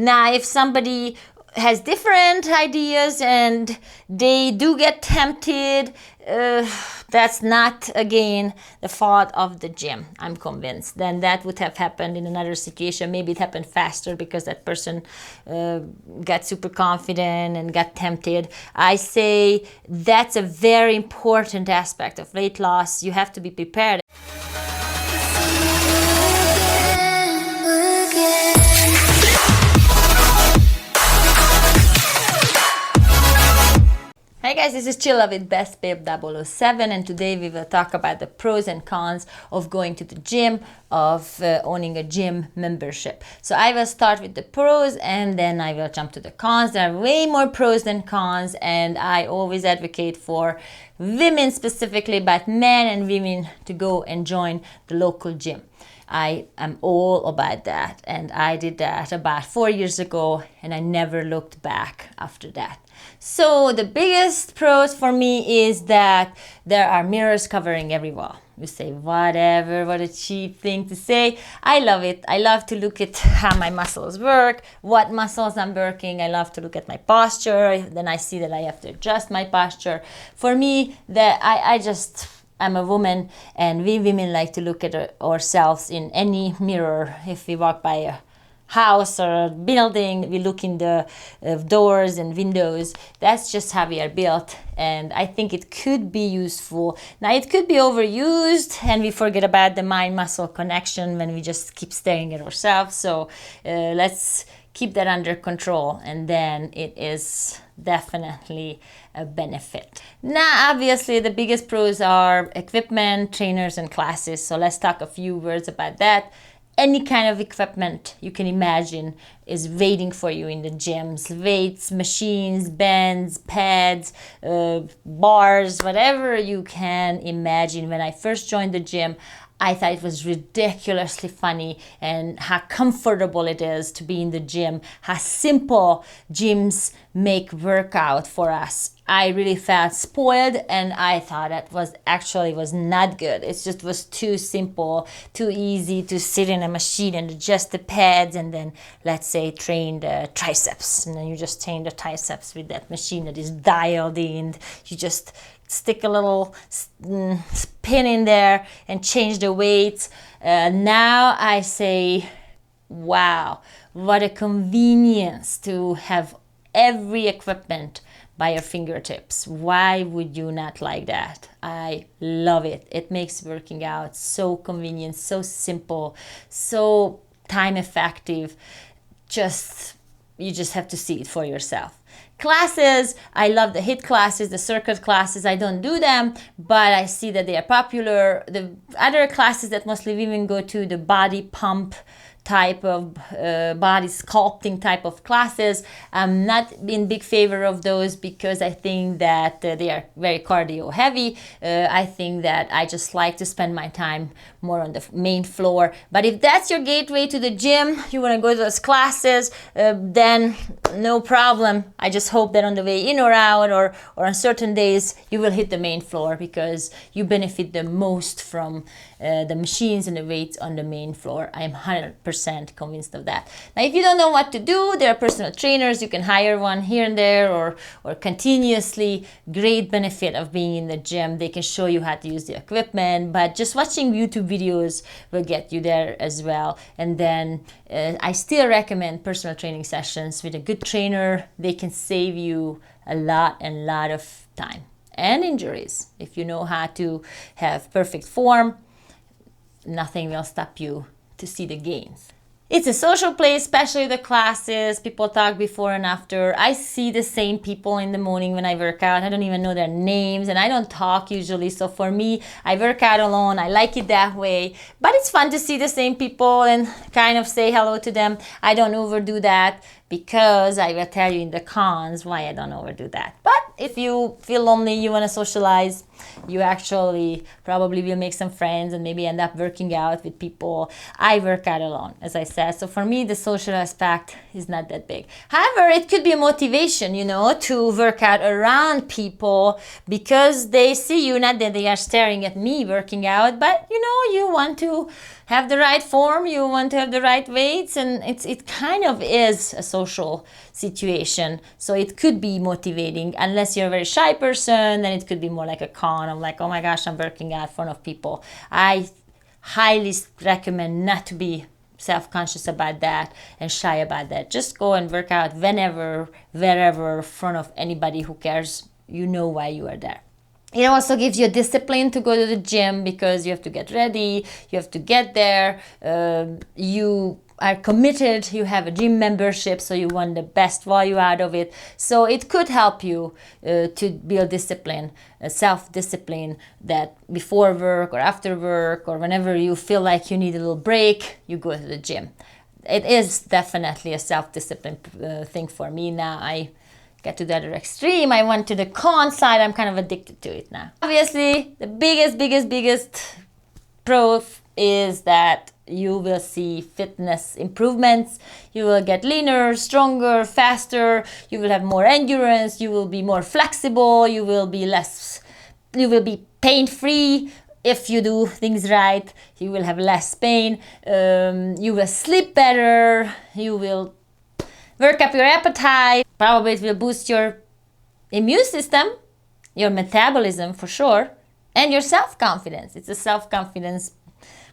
Now, if somebody has different ideas and they do get tempted, that's not, again, the fault of the gym, I'm convinced. Then that would have happened in another situation. Maybe it happened faster because that person got super confident and got tempted. I say that's a very important aspect of weight loss. You have to be prepared. Hey guys, this is Chilla with Best Babe 007, and today we will talk about the pros and cons of going to the gym, of owning a gym membership. So I will start with the pros and then I will jump to the cons. There are way more pros than cons, and I always advocate for women specifically, but men and women, to go and join the local gym. I am all about that, and I did that about 4 years ago and I never looked back after that. So the biggest pros for me is that there are mirrors covering every wall. You say, whatever, what a cheap thing to say. I love it. I love to look at how my muscles work, what muscles I'm working. I love to look at my posture. Then I see that I have to adjust my posture. For me, I'm a woman, and we women like to look at ourselves in any mirror. If we walk by a house or a building, we look in the doors and windows. That's just how we are built, and I think it could be useful. Now, it could be overused and we forget about the mind-muscle connection when we just keep staring at ourselves. So let's keep that under control, and then it is definitely a benefit. Now, obviously, the biggest pros are equipment, trainers, and classes. So let's talk a few words about that. Any kind of equipment you can imagine is waiting for you in the gyms. Weights, machines, bands, pads, bars, whatever you can imagine. When I first joined the gym, I thought it was ridiculously funny, and how comfortable it is to be in the gym, how simple gyms make workout for us. I really felt spoiled, and I thought that was not good. It just was too simple, too easy to sit in a machine and adjust the pads and then, let's say, train the triceps. And then you just train the triceps with that machine that is dialed in. You just stick a little pin in there and change the weights. Now I say, wow, what a convenience to have every equipment by your fingertips. Why would you not like that? I love it. It makes working out so convenient, so simple, so time effective. You just have to see it for yourself. Classes, I love the HIIT classes, the circuit classes. I don't do them, but I see that they are popular. The other classes that mostly women go to, the body pump type of body sculpting type of classes, I'm not in big favor of those because I think that they are very cardio heavy. I think that I just like to spend my time more on the main floor. But if that's your gateway to the gym, you want to go to those classes, then no problem. I just hope that on the way in or out, or on certain days, you will hit the main floor because you benefit the most from the machines and the weights on the main floor. I am 100% convinced of that. Now, if you don't know what to do, there are personal trainers. You can hire one here and there, or continuously. Great benefit of being in the gym. They can show you how to use the equipment, but just watching YouTube videos will get you there as well. And then I still recommend personal training sessions with a good trainer. They can save you a lot of time and injuries. If you know how to have perfect form, nothing will stop you to see the gains. It's a social place, especially the classes. People talk before and after. I see the same people in the morning when I work out. I don't even know their names, and I don't talk usually. So for me, I work out alone. I like it that way. But it's fun to see the same people and kind of say hello to them. I don't overdo that because I will tell you in the cons why I don't overdo that. But if you feel lonely, you want to socialize, you actually probably will make some friends and maybe end up working out with people. I work out alone, as I said. So for me, the social aspect is not that big. However, it could be a motivation, to work out around people because they see you, not that they are staring at me working out, but you want to have the right form, you want to have the right weights, and it kind of is a social situation. So it could be motivating. Unless you're a very shy person, then it could be more like a con of like, oh my gosh, I'm working out in front of people. I highly recommend not to be self-conscious about that and shy about that. Just go and work out whenever, wherever, in front of anybody who cares. You know why you are there. It also gives you a discipline to go to the gym because you have to get ready, you have to get there, you are committed, you have a gym membership, so you want the best value out of it. So it could help you to build discipline, self-discipline, that before work or after work or whenever you feel like you need a little break, you go to the gym. It is definitely a self-discipline thing for me now. I get to the other extreme. I went to the con side. I'm kind of addicted to it now. Obviously, the biggest pro is that you will see fitness improvements. You will get leaner, stronger, faster. You will have more endurance. You will be more flexible. You will be pain-free. If you do things right, you will have less pain. You will sleep better. You will work up your appetite. Probably it will boost your immune system, your metabolism for sure, and your self-confidence. It's a self-confidence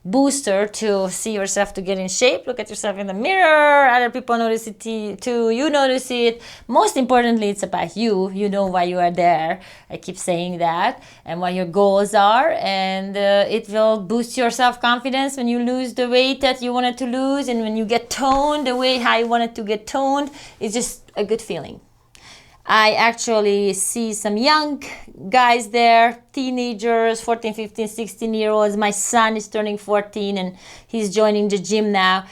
booster to see yourself to get in shape. Look at yourself in the mirror. Other people notice it too. You notice it. Most importantly, it's about you. You know why you are there. I keep saying that, and what your goals are. And it will boost your self-confidence when you lose the weight that you wanted to lose, and when you get toned the way how you wanted to get toned. It's just a good feeling. I actually see some young guys there, teenagers, 14, 15, 16-year-olds. My son is turning 14 and he's joining the gym now,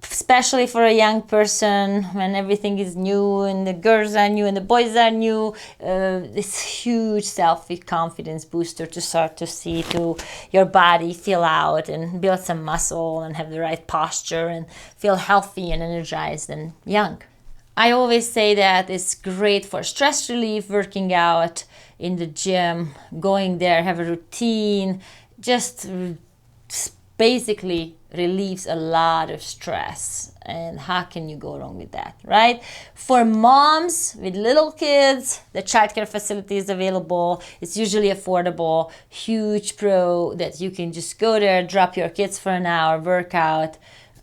especially for a young person when everything is new and the girls are new and the boys are new. This huge self-confidence booster to start to see to your body fill out and build some muscle and have the right posture and feel healthy and energized and young. I always say that it's great for stress relief, working out in the gym, going there, have a routine, just basically relieves a lot of stress. And how can you go wrong with that, right? For moms with little kids, the childcare facility is available. It's usually affordable, huge pro that you can just go there, drop your kids for an hour, work out.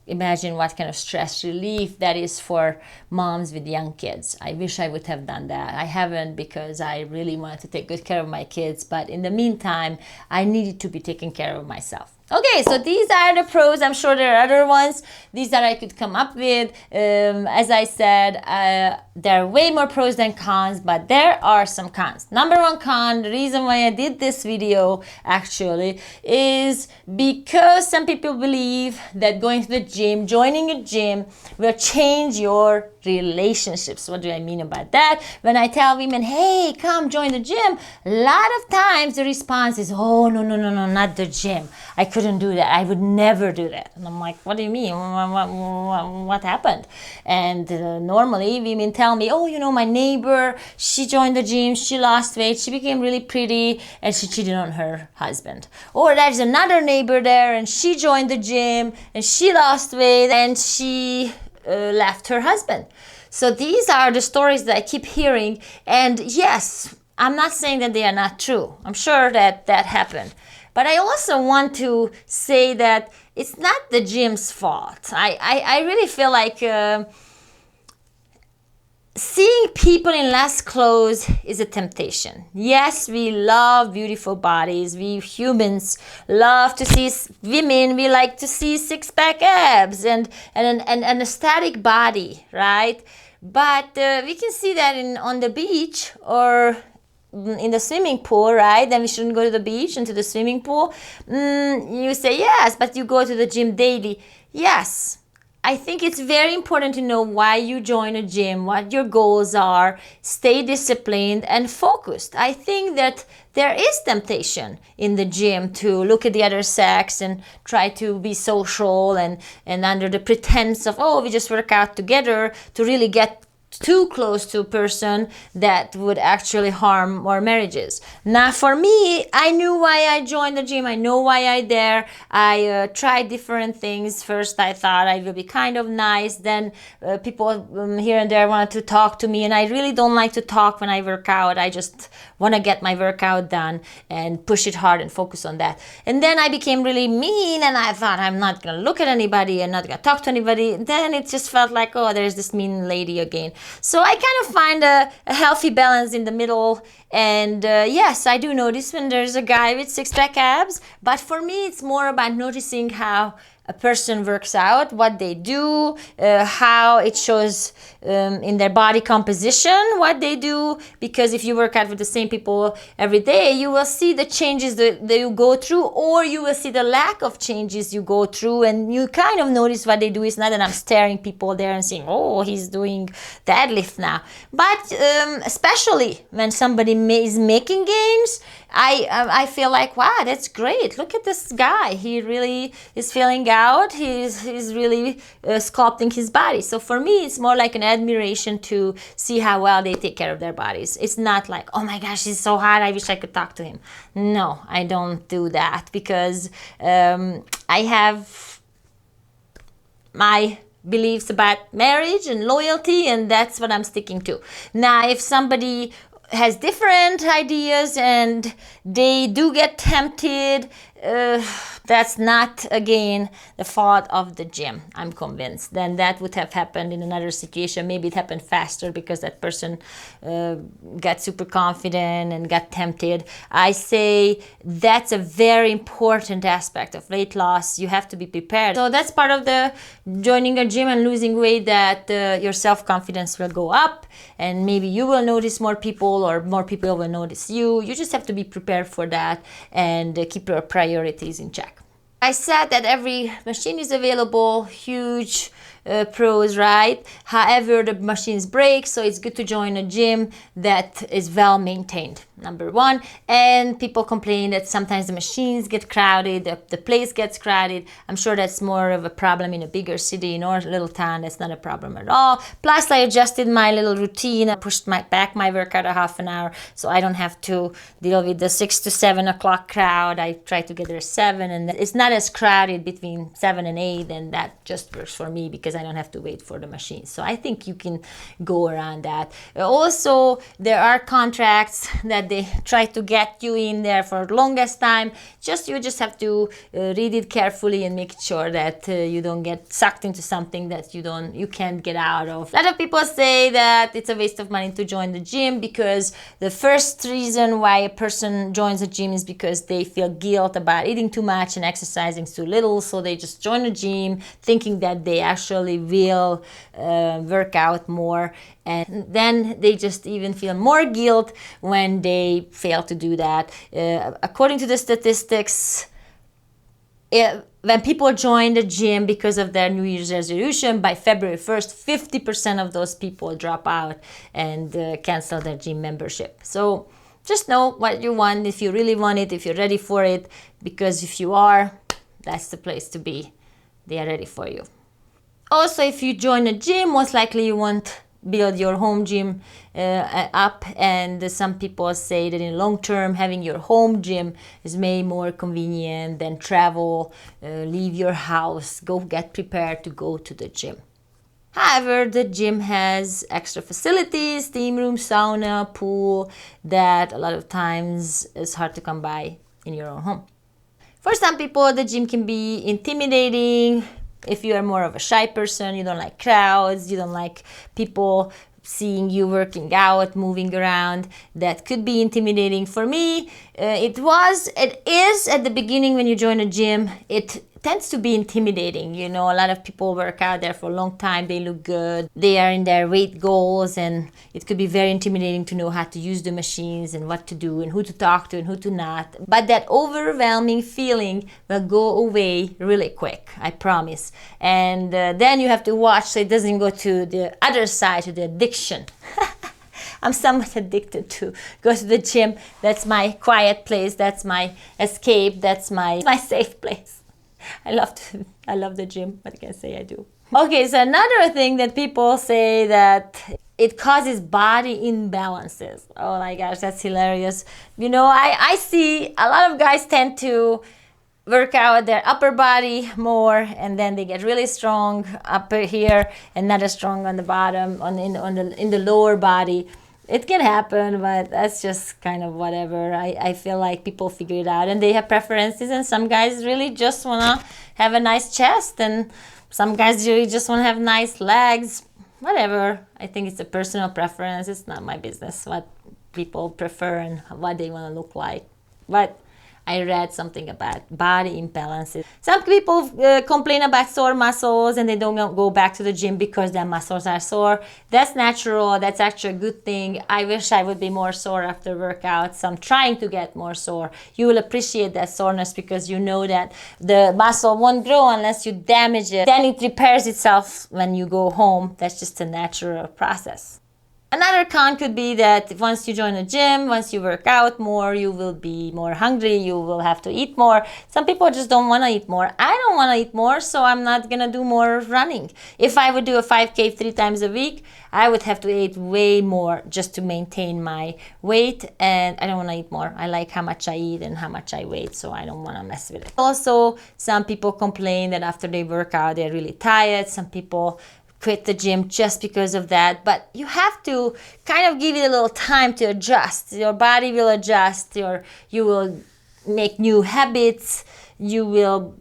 Imagine what kind of stress relief that is for moms with young kids. I wish I would have done that. I haven't because I really wanted to take good care of my kids. But in the meantime, I needed to be taking care of myself. Okay, so these are the pros. I'm sure there are other ones. These that I could come up with. As I said, there are way more pros than cons, but there are some cons. Number one con, the reason why I did this video actually is because some people believe that going to the gym, joining a gym will change your relationships. What do I mean about that? When I tell women, hey, come join the gym, a lot of times the response is, oh, no, not the gym. I couldn't do that. I would never do that. And I'm like, what do you mean? What happened? And normally women tell me, oh, my neighbor, she joined the gym, she lost weight, she became really pretty, and she cheated on her husband. Or there's another neighbor there, and she joined the gym, and she lost weight, and she left her husband. So these are the stories that I keep hearing. And yes, I'm not saying that they are not true. I'm sure that happened. But I also want to say that it's not the gym's fault. I really feel like seeing people in less clothes is a temptation. Yes, we love beautiful bodies. We humans love to see women. We like to see six-pack abs and a static body, right? But we can see that on the beach or in the swimming pool, right? Then we shouldn't go to the beach and to the swimming pool. You say yes, but you go to the gym daily. Yes, I think it's very important to know why you join a gym, what your goals are, stay disciplined and focused. I think that there is temptation in the gym to look at the other sex and try to be social and under the pretense of, oh, we just work out together, to really get too close to a person that would actually harm our marriages. Now, for me, I knew why I joined the gym. I know why I there. I tried different things. First, I thought I will be kind of nice. Then people here and there wanted to talk to me, and I really don't like to talk when I work out. I just want to get my workout done and push it hard and focus on that. And then I became really mean, and I thought I'm not going to look at anybody and not going to talk to anybody. Then it just felt like, oh, there's this mean lady again. So I kind of find a healthy balance in the middle. And yes, I do notice when there's a guy with six-pack abs. But for me, it's more about noticing how a person works out, what they do, how it shows in their body composition, what they do. Because if you work out with the same people every day, you will see the changes that you go through, or you will see the lack of changes you go through, and you kind of notice what they do. It's not that I'm staring people there and saying, oh, he's doing deadlift now. But especially when somebody is making gains, I feel like, wow, that's great. Look at this guy. He really is filling out. He's really sculpting his body. So for me, it's more like an admiration to see how well they take care of their bodies. It's not like, oh my gosh, he's so hot, I wish I could talk to him. No, I don't do that, because I have my beliefs about marriage and loyalty, and that's what I'm sticking to. Now, if somebody has different ideas and they do get tempted, that's not, again, the fault of the gym, I'm convinced. Then that would have happened in another situation. Maybe it happened faster because that person got super confident and got tempted. I say that's a very important aspect of weight loss. You have to be prepared. So that's part of the joining a gym and losing weight, that your self-confidence will go up, and maybe you will notice more people, or more people will notice you. You just have to be prepared for that and keep your priorities in check. I said that every machine is available, huge pros, right? However, the machines break, so it's good to join a gym that is well maintained, number one. And people complain that sometimes the machines get crowded, the place gets crowded. I'm sure that's more of a problem in a bigger city. In our little town, that's not a problem at all. Plus, I adjusted my little routine. I pushed back my workout a half an hour, so I don't have to deal with the 6 to 7 o'clock crowd. I try to get there at 7, and it's not as crowded between 7 and 8, and that just works for me because I don't have to wait for the machine. So I think you can go around that. Also, there are contracts that they try to get you in there for the longest time. You just have to read it carefully and make sure that you don't get sucked into something that you can't get out of. A lot of people say that it's a waste of money to join the gym, because the first reason why a person joins a gym is because they feel guilt about eating too much and exercising too little. So they just join a gym thinking that they actually will work out more, and then they just even feel more guilt when they fail to do that. According to the statistics, when people join the gym because of their New Year's resolution, by February 1st, 50% of those people drop out and cancel their gym membership. So just know what you want, if you really want it, if you're ready for it, because if you are, that's the place to be. They are ready for you. Also, if you join a gym, most likely you won't build your home gym up, and some people say that in long term, having your home gym is way more convenient than travel, leave your house, go get prepared to go to the gym. However, the gym has extra facilities, steam room, sauna, pool, that a lot of times is hard to come by in your own home. For some people, the gym can be intimidating. If you are more of a shy person, you don't like crowds, you don't like people seeing you working out, moving around, that could be intimidating. For me, it is at the beginning when you join a gym. It tends to be intimidating. You know, a lot of people work out there for a long time, they look good, they are in their weight goals, and it could be very intimidating to know how to use the machines and what to do and who to talk to and who to not. But that overwhelming feeling will go away really quick, I promise. And then you have to watch so it doesn't go to the other side, to the addiction. I'm somewhat addicted to go to the gym. That's my quiet place, that's my escape, that's my safe place. I love the gym. What can I say? I do. Okay, so another thing that people say that it causes body imbalances. Oh my gosh, that's hilarious. You know, I see a lot of guys tend to work out their upper body more, and then they get really strong up here and not as strong on the bottom, in the lower body. It can happen, but that's just kind of whatever. I feel like people figure it out and they have preferences, and some guys really just want to have a nice chest, and some guys really just want to have nice legs. Whatever. I think it's a personal preference. It's not my business what people prefer and what they want to look like. But I read something about body imbalances. Some people complain about sore muscles and they don't go back to the gym because their muscles are sore. That's natural. That's actually a good thing. I wish I would be more sore after workouts. I'm trying to get more sore. You will appreciate that soreness because you know that the muscle won't grow unless you damage it. Then it repairs itself when you go home. That's just a natural process. Another con could be that once you join a gym, once you work out more, you will be more hungry, you will have to eat more. Some people just don't want to eat more. I don't want to eat more, so I'm not going to do more running. If I would do a 5K 3 times a week, I would have to eat way more just to maintain my weight, and I don't want to eat more. I like how much I eat and how much I weigh, so I don't want to mess with it. Also, some people complain that after they work out, they're really tired. Some people quit the gym just because of that, but you have to kind of give it a little time to adjust. Your body will adjust, you will make new habits, you will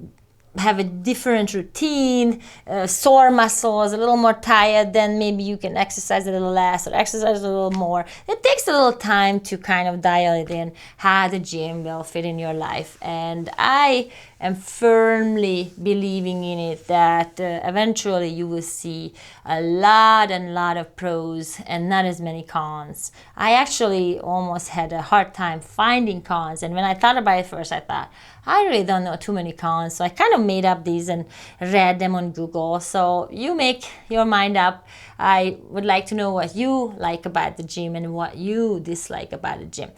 have a different routine, sore muscles, a little more tired, then maybe you can exercise a little less or exercise a little more. It takes a little time to kind of dial it in how the gym will fit in your life. And I am firmly believing in it that eventually you will see a lot of pros and not as many cons. I actually almost had a hard time finding cons, and when I thought about it first, I thought, I really don't know too many cons, so I kind of made up these and read them on Google. So you make your mind up. I would like to know what you like about the gym and what you dislike about the gym.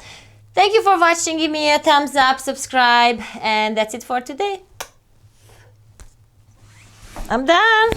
Thank you for watching. Give me a thumbs up, subscribe, and that's it for today. I'm done.